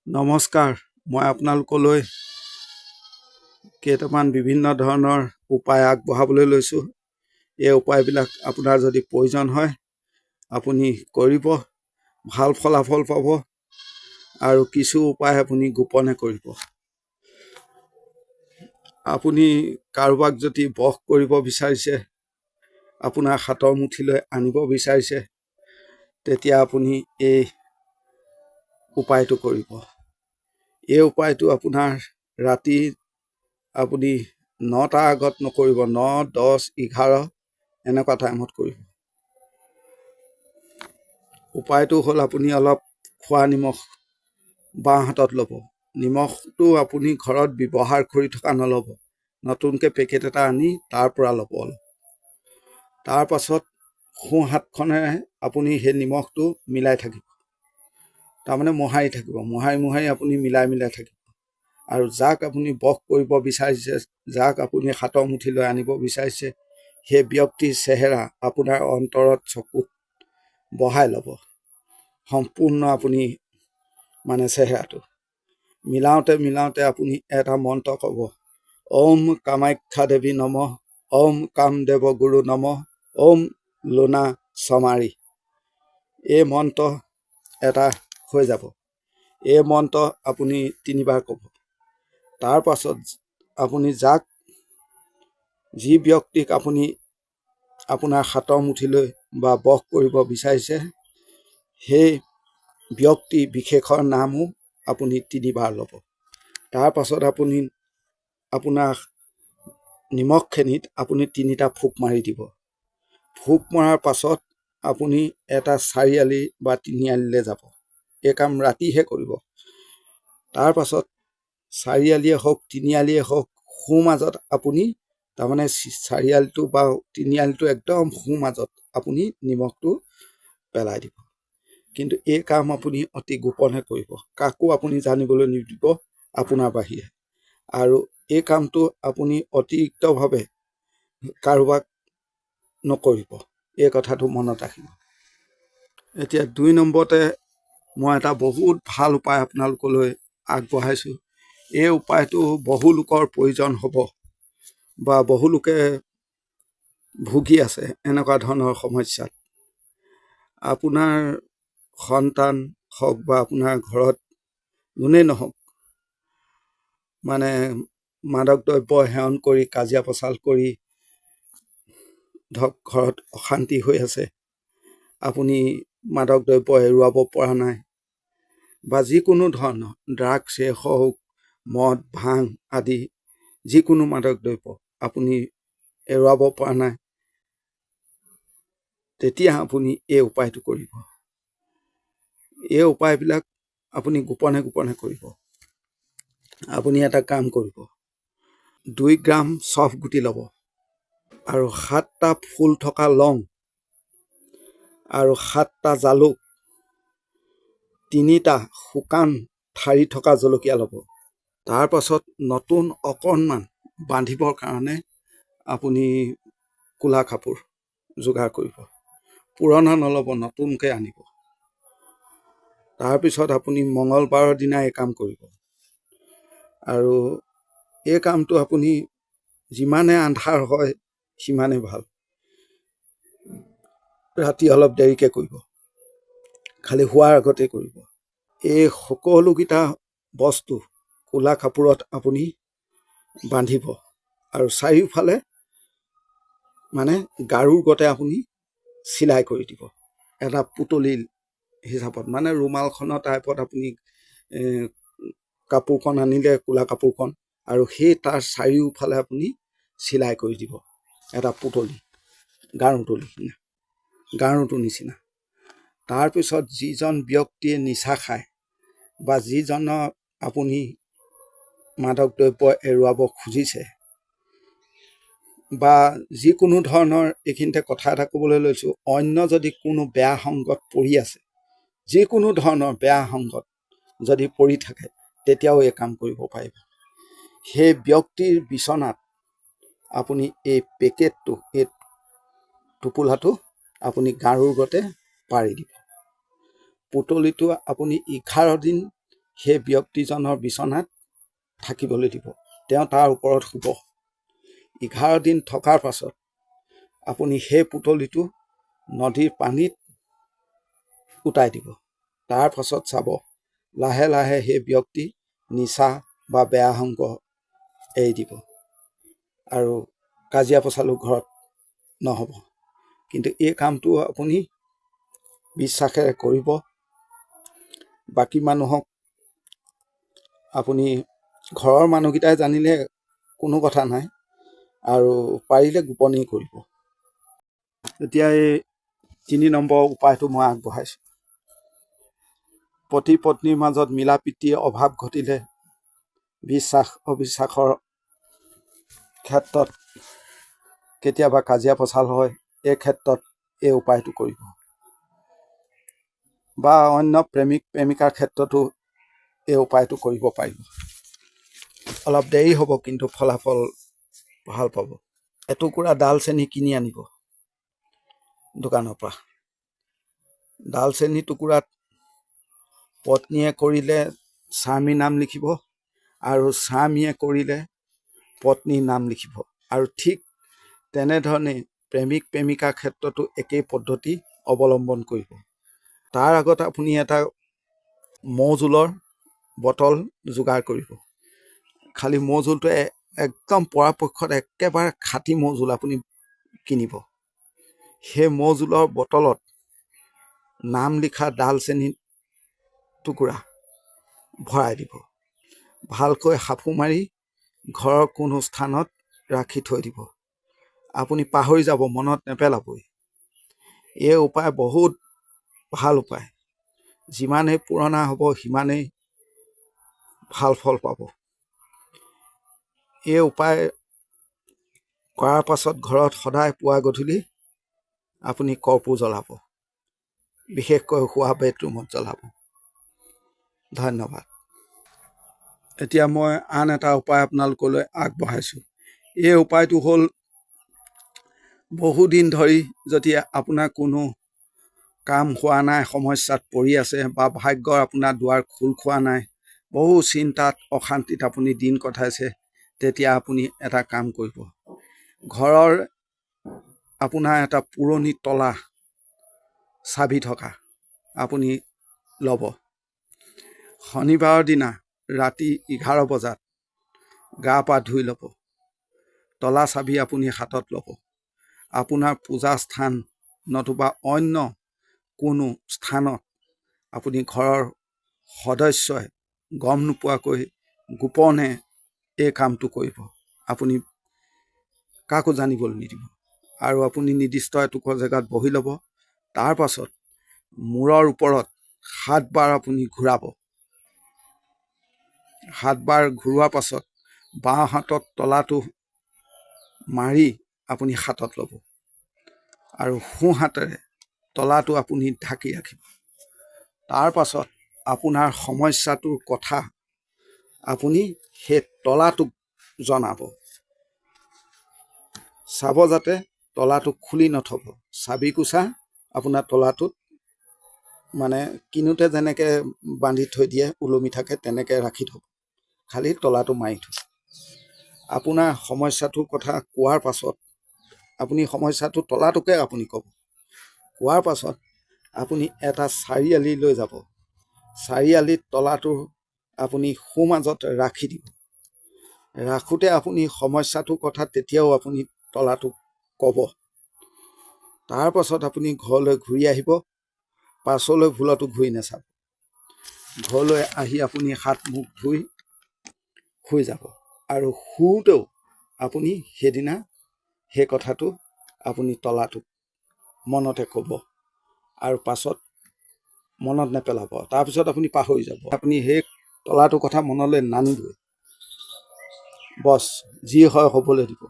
নমস্কাৰ, মই আপোনালোকলৈ কেইটামান বিভিন্ন ধৰণৰ উপায় আগবঢ়াবলৈ লৈছোঁ। এই উপায়বিলাক আপোনাৰ যদি প্ৰয়োজন হয় আপুনি কৰিব, ভাল ফলাফল পাব। আৰু কিছু উপায় আপুনি গোপনে কৰিব। আপুনি কাৰোবাক যদি বশ কৰিব বিচাৰিছে, আপোনাৰ হাতৰ মুঠিলৈ আনিব বিচাৰিছে, তেতিয়া আপুনি এই উপায়টো কৰিব। এই উপায়টো আপোনাৰ ৰাতি আপুনি 9টাৰ আগত নকৰিব, 9, 10, 11 এনেকুৱা টাইমত কৰিব। উপায়টো হ'ল আপুনি অলপ খোৱা নিমখ বাওঁ হাতত ল'ব। নিমখটো আপুনি ঘৰত ব্যৱহাৰ কৰি থকা নল'ব, নতুনকৈ পেকেট এটা আনি তাৰ পৰা ল'ব অলপ। তাৰ পাছত সোঁ হাতখনেৰে আপুনি সেই নিমখটো মিলাই থাকিব, তাৰমানে মোহাৰি থাকিব, মোহাৰি আপুনি মিলাই থাকিব। আৰু যাক আপুনি বশ কৰিব বিচাৰিছে, যাক আপুনি হাতৰ মুঠিলৈ আনিব বিচাৰিছে, সেই ব্যক্তিৰ চেহেৰা আপোনাৰ অন্তৰত চকুত বহাই ল'ব। সম্পূৰ্ণ আপুনি চেহেৰাটো মিলাওঁতে আপুনি এটা মন্ত্ৰ ক'ব, ওম কামাখ্যা দেৱী নমঃ, ওম কামদেৱ গুৰু নমঃ, ওম লোনা চমাৰী। এই মন্ত্ৰ এটা হৈ যাব। এই মন্ত্ৰ আপুনি 3বাৰ ক'ব। তাৰ পাছত আপুনি যি ব্যক্তিক আপুনি আপোনাৰ হাতৰ মুঠিলৈ বা বশ কৰিব বিচাৰিছে, সেই ব্যক্তি বিশেষৰ নামো আপুনি 3বাৰ ল'ব। তাৰ পাছত আপুনি আপোনাৰ নিমখখিনিত আপুনি 3টা ফুক মাৰি দিব। ফুক মৰাৰ পাছত আপুনি এটা 4 আলি বা 3 আলিলৈ যাব। এই কাম ৰাতিহে কৰিব। তাৰ পাছত 4 আলিয়ে হওক 3 আলিয়ে হওক, সোঁ মাজত আপুনি তাৰমানে 4 আলিটো বা 3 আলিটো একদম সোঁ মাজত আপুনি নিমখটো পেলাই দিব। কিন্তু এই কাম আপুনি অতি গোপনে কৰিব, কাকো আপুনি জানিবলৈ নিদিব আপোনাৰ বাহিৰে। আৰু এই কামটো আপুনি অতিৰিক্তভাৱে কাৰোবাক নকৰিব, এই কথাটো মনত ৰাখিব। এতিয়া 2 নম্বৰতে মই এটা বহুত ভাল উপায় আপোনালোকলৈ আগবঢ়াইছোঁ। এই উপায়টো বহু লোকৰ প্ৰয়োজন হ'ব বা বহু লোকে ভুগি আছে এনেকুৱা ধৰণৰ সমস্যাত। আপোনাৰ সন্তান হওক বা আপোনাৰ ঘৰত যোনেই নহওক, মাদক দ্ৰব্য সেৱন কৰি কাজিয়া পচাল কৰি ধৰক ঘৰত অশান্তি হৈ আছে, আপুনি মাদক দ্ৰব্য এৰুৱাব পৰা নাই, বা যিকোনো ধৰণৰ ড্ৰাগছে হওক, মদ ভাং আদি যিকোনো মাদক দ্ৰব্য আপুনি এৰুৱাব পৰা নাই, তেতিয়া আপুনি এই উপায়টো কৰিব। এই উপায়বিলাক আপুনি গোপনে কৰিব। আপুনি এটা কাম কৰিব, 2 গ্ৰাম চফ গুটি ল'ব আৰু 7টা ফুল থকা লং আৰু 7টা জালুক, 3টা শুকান ঠাৰি থকা জলকীয়া ল'ব। তাৰ পাছত নতুন অকণমান বান্ধিবৰ কাৰণে আপুনি কোলা কাপোৰ যোগাৰ কৰিব। পুৰণা নল'ব, নতুনকৈ আনিব। তাৰপিছত আপুনি মঙলবাৰৰ দিনা এই কাম কৰিব। আৰু এই কামটো আপুনি যিমানে আন্ধাৰ হয় সিমানে ভাল। ৰাতি অলপ দেৰিকৈ কৰিব, খালি শোৱাৰ আগতে কৰিব। এই সকলোকেইটা বস্তু কোলা কাপোৰত আপুনি বান্ধিব আৰু চাৰিওফালে গাৰুৰ গতে আপুনি চিলাই কৰি দিব। এটা পুতলি হিচাপত, ৰুমালখনৰ টাইপত আপুনি কাপোৰখন আনিলে, কোলা কাপোৰখন, আৰু সেই তাৰ চাৰিওফালে আপুনি চিলাই কৰি দিব এটা পুতলি, গাৰুটোৰ নিচিনা। তাৰপিছত যিজন ব্যক্তিয়ে নিচা খায় বা যিজনৰ আপুনি মাদক দ্ৰব্য এৰুৱাব খুজিছে, বা যিকোনো ধৰণৰ, এইখিনিতে কথা এটা ক'বলৈ লৈছোঁ, অন্য যদি কোনো বেয়া সংগত পৰি আছে, যিকোনো ধৰণৰ বেয়া সংগত যদি পৰি থাকে, তেতিয়াও এই কাম কৰিব পাৰিব। সেই ব্যক্তিৰ বিচনাত আপুনি এই পেকেটটো, এই টোপোলাটো আপুনি গাৰুৰ গতে পাৰি দিব। পুতলিটো আপুনি 11 দিন সেই ব্যক্তিজনৰ বিচনাত থাকিবলৈ দিব। তেওঁ তাৰ ওপৰত শুব। 11 দিন থকাৰ পাছত আপুনি সেই পুতলিটো নদীৰ পানীত উটাই দিব। তাৰ পাছত চাব লাহে লাহে সেই ব্যক্তি নিচা বা বেয়া সংগ এৰি দিব আৰু কাজিয়া পচালো ঘৰত নহ'ব। কিন্তু এই কামটো আপুনি বিশ্বাসেৰে কৰিব। বাকী মানুহক আপুনি ঘৰৰ মানুহকেইটাই জানিলে কোনো কথা নাই, আৰু পাৰিলে গোপনেই কৰিব। এতিয়া এই 3 নম্বৰ উপায়টো মই আগবঢ়াইছোঁ। পতি পত্নীৰ মাজত মিলা প্ৰীতিৰ অভাৱ ঘটিলে, বিশ্বাস অবিশ্বাসৰ ক্ষেত্ৰত কেতিয়াবা কাজিয়া পচাল হয়, এই ক্ষেত্ৰত এই উপায়টো কৰিব। বা অন্য প্ৰেমিক প্ৰেমিকাৰ ক্ষেত্ৰতো এই উপায়টো কৰিব পাৰিব। অলপ দেৰি হ'ব, কিন্তু ফলাফল ভাল পাব। এটুকুৰা ডালচেনি কিনি আনিব দোকানৰ পৰা। ডালচেনি টুকুৰাত পত্নীয়ে কৰিলে স্বামীৰ নাম লিখিব, আৰু স্বামীয়ে কৰিলে পত্নীৰ নাম লিখিব। আৰু ঠিক তেনেধৰণে প্ৰেমিক প্ৰেমিকাৰ ক্ষেত্ৰতো একেই পদ্ধতি অৱলম্বন কৰিব। তাৰ আগত আপুনি এটা মৌজোলৰ বটল যোগাৰ কৰিব। খালি মৌজোলটো একদম পৰাপক্ষত একেবাৰে খাটি মৌজোল আপুনি কিনিব। সেই মৌজোলৰ বটলত নাম লিখা ডালচেনি টুকুৰা ভৰাই দিব। ভালকৈ সাফু মাৰি ঘৰৰ কোনো স্থানত ৰাখি থৈ দিব। আপুনি পাহৰি যাব, মনত নেপেলাবই। এই উপায় বহুত ভাল উপায়। যিমানেই পুৰণা হ'ব সিমানেই ভাল ফল পাব। এই উপায় কৰাৰ পাছত ঘৰত সদায় পুৱা গধূলি আপুনি কৰ্পূৰ জ্বলাব, বিশেষকৈ শোৱা বেডৰুমত জ্বলাব। ধন্যবাদ। এতিয়া মই আন এটা উপায় আপোনালোকলৈ আগবঢ়াইছোঁ। এই উপায়টো হ'ল, বহুদিন ধৰি যদি আপোনাৰ কোনো কাম হোৱা নাই, সমস্যাত পৰি আছে, বা ভাগ্যৰ আপোনাৰ দুৱাৰ খোল খোৱা নাই, বহু চিন্তাত অশান্তিত আপুনি দিন কটাইছে, তেতিয়া আপুনি এটা কাম কৰিব। ঘৰৰ আপোনাৰ এটা পুৰণি তলা চাবি থকা আপুনি ল'ব। শনিবাৰৰ দিনা ৰাতি 11 বজাত গা পা ধুই ল'ব। তলা চাবি আপুনি হাতত ল'ব। আপোনাৰ পূজা স্থান নতুবা অন্য কোনো স্থানত আপুনি ঘৰৰ সদস্যই গম নোপোৱাকৈ গোপনে এই কামটো কৰিব। আপুনি কাকো জানিবলৈ নিদিব। আৰু আপুনি নিৰ্দিষ্ট এটুকুৰ জেগাত বহি ল'ব। তাৰ পাছত মূৰৰ ওপৰত 7 বাৰ আপুনি ঘূৰাব। 7 বাৰ ঘূৰোৱাৰ পাছত বাওঁ হাতত তলাটো মাৰি আপুনি হাতত ল'ব, আৰু সোঁ হাতেৰে তলাটো আপুনি ঢাকি ৰাখিব। তাৰ পাছত আপোনাৰ সমস্যাটোৰ কথা আপুনি সেই তলাটোক জনাব। চাব যাতে তলাটো খুলি নথব। চাবি কোচা আপোনাৰ তলাটোত মানে কিনোতে যেনেকৈ বান্ধি থৈ দিয়ে, ওলমি থাকে, তেনেকৈ ৰাখি থ'ব। খালি তলাটো মাৰি থ'ব। আপোনাৰ সমস্যাটোৰ কথা কোৱাৰ পাছত আপুনি সমস্যাটো তলাটোকে আপুনি ক'ব। কোৱাৰ পাছত আপুনি এটা চাৰিআলি লৈ যাব। চাৰিআলিত তলাটো আপুনি সোঁমাজত ৰাখি দিব। ৰাখোঁতে আপুনি সমস্যাটোৰ কথা তেতিয়াও আপুনি তলাটোক ক'ব। তাৰ পাছত আপুনি ঘৰলৈ ঘূৰি আহিব। পাছলৈ ভুলতো ঘূৰি নাচাব। ঘৰলৈ আহি আপুনি হাত মুখ ধুই শুই যাব। আৰু শুওঁতেও আপুনি সেইদিনা সেই কথাটো আপুনি তলাটোক মনতে ক'ব, আৰু পাছত মনত নেপেলাব। তাৰপিছত আপুনি পাহৰি যাব। আপুনি সেই তলাটোৰ কথা মনলৈ নানিবই। বছ, যি হয় হ'বলৈ দিব।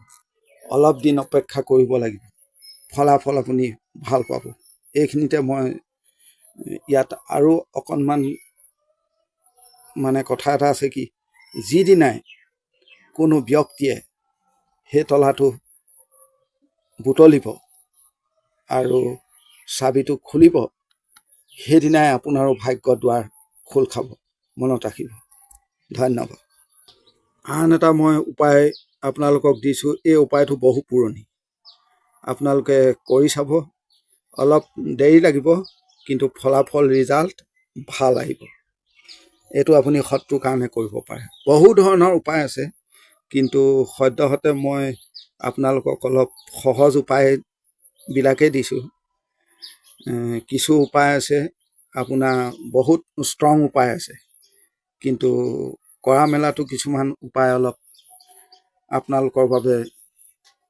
অলপ দিন অপেক্ষা কৰিব লাগিব, ফলাফল আপুনি ভাল পাব। এইখিনিতে মই ইয়াত আৰু অকণমান মানে কথা এটা আছে কি, যিদিনাই কোনো ব্যক্তিয়ে সেই তলাটো বুটলিব আৰু চাবিটো খুলিব, সেইদিনাই আপোনাৰো ভাগ্যৰ দুৱাৰ খোল খাব। মনত ৰাখিব। ধন্যবাদ। আন এটা মই উপায় আপোনালোকক দিছোঁ। এই উপায়টো বহু পুৰণি, আপোনালোকে কৰি চাব। অলপ দেৰি লাগিব, কিন্তু ফলাফল ৰিজাল্ট ভাল আহিব। এইটো আপুনি শত্ৰুৰ কাৰণে কৰিব পাৰে। বহু ধৰণৰ উপায় আছে, কিন্তু সদ্যহতে মই আপোনালোকক অলপ সহজ উপায়বিলাকেই দিছোঁ। কিছু উপায় আছে, আপোনাৰ বহুত ষ্ট্ৰং উপায় আছে, কিন্তু কৰা মেলাটো কিছুমান উপায় অলপ আপোনালোকৰ বাবে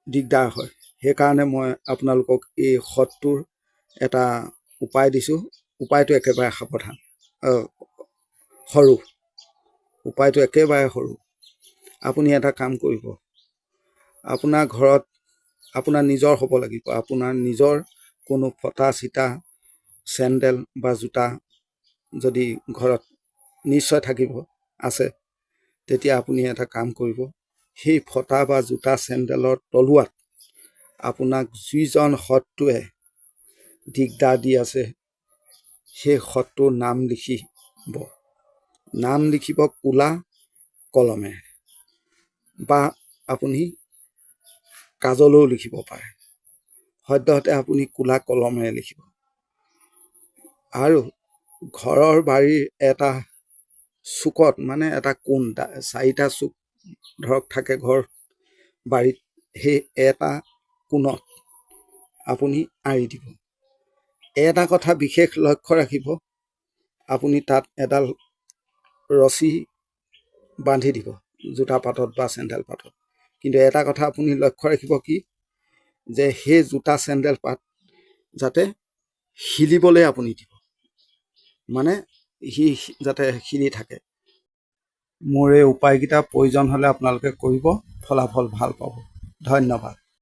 দিগদাৰ হয়। সেইকাৰণে মই আপোনালোকক এই শত্ৰুৰ এটা উপায় দিছোঁ। উপায়টো একেবাৰে সাৱধান, সৰু। উপায়টো একেবাৰে সৰু। আপুনি এটা কাম কৰিব, আপোনাৰ ঘৰত আপোনাৰ নিজৰ হ'ব লাগিব। আপোনাৰ নিজৰ কোনো ফটা চিটা চেণ্ডেল বা জোতা যদি ঘৰত নিশ্চয় থাকিব আছে, তেতিয়া আপুনি এটা কাম কৰিব, সেই ফটা বা জোতা চেণ্ডেলৰ তলুৱাত আপোনাক যিজন শত্ৰুৱে দিগদাৰ দি আছে, সেই শত্ৰুৰ নাম লিখিব। নাম লিখিব ক'লা কলমেৰে, বা আপুনি কাজলেও লিখিব পাৰে। সদ্যহতে আপুনি ক'লা কলমেৰে লিখিব। আৰু ঘৰৰ বাৰীৰ এটা চুকত, মানে এটা কোণ, 4টা চুক ধৰক থাকে ঘৰ বাৰীত, সেই এটা কোণত আপুনি আঁৰি দিব। এটা কথা বিশেষ লক্ষ্য ৰাখিব, আপুনি তাত এডাল ৰছী বান্ধি দিব জোতা পাতত বা চেণ্ডেল পাতত। কিন্তু এটা কথা আপুনি লক্ষ্য ৰাখিব কি, যে সেই জোতা চেণ্ডেল পাত যাতে শিলিবলৈ আপুনি দিব, মানে সি যাতে শিলি থাকে। মোৰ এই উপায়কেইটা প্ৰয়োজন হ'লে আপোনালোকে কৰিব, ফলাফল ভাল পাব। ধন্যবাদ।